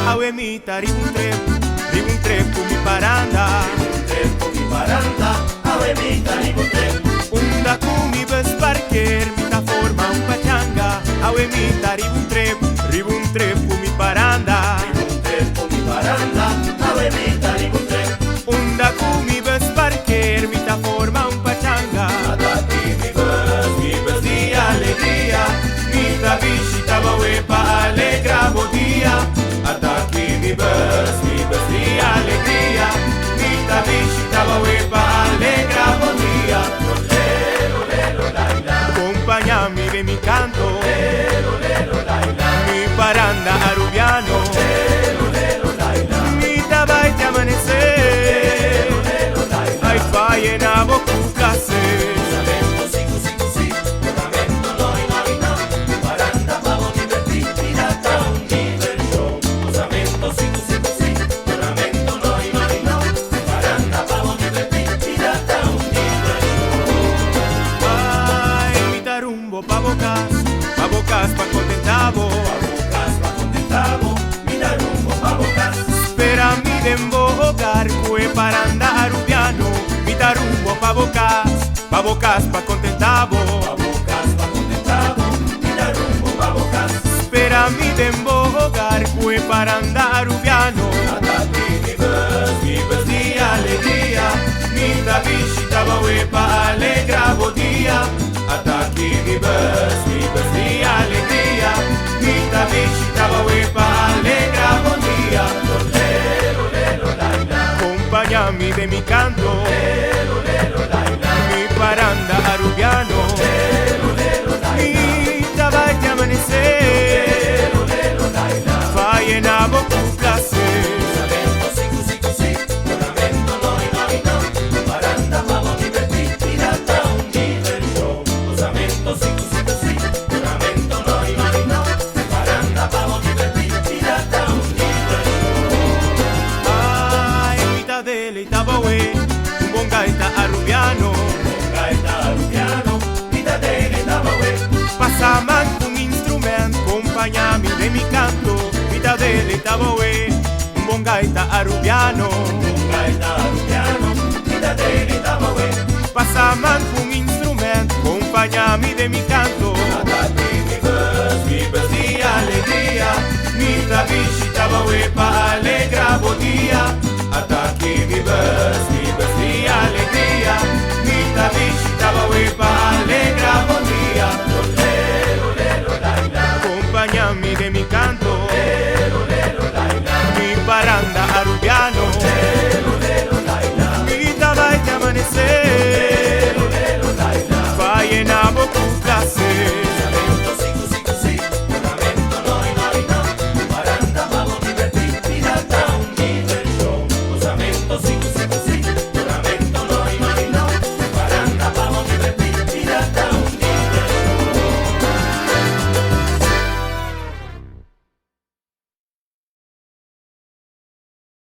Awemita ribun trepu mi paranda. Awemita ribun trepu. Unda kumi bes parker, mita forma un pachanga. Awemita ribun trepu mi paranda. Awemita ribun trepu. Unda kumi bes parker, mita forma un pachanga. Ataki mi bes di alegría. Mita visita bawepa alegra bodia. Ataki mi bes di alegría. Mita visita bawepa alegra bodia. Acompáñame de mi canto. Mi paranda arubiano. Mita baite amanecer. Ay faena boku placer. Pa' bocas, pa' contentavo. Mira rumbo pa' bocas. Espera mi dembogar, fue para andar arubiano. Mita rumbo pa' bocas, pa' contentavo. Mira rumbo pa' bocas. Espera mi dembogar, fue para andar arubiano. Ataki mi bes Di alegría, mita visita bawepa alegra bodia. Ataki mi bes di alegría, mita visita bawepa alegra bodia. Acompáñame de mi canto, mi paranda arubiano. Mita baite amanecer, faena boku placer. Un bongaita arubiano, pasaman un instrumento, acompáñame de mi canto, mita dele taboe, un bongaita arubiano, pasaman un instrumento, acompáñame de mi canto. Mi bes Di alegría, mita visita bawepa alegra bodia. Ataki mi bes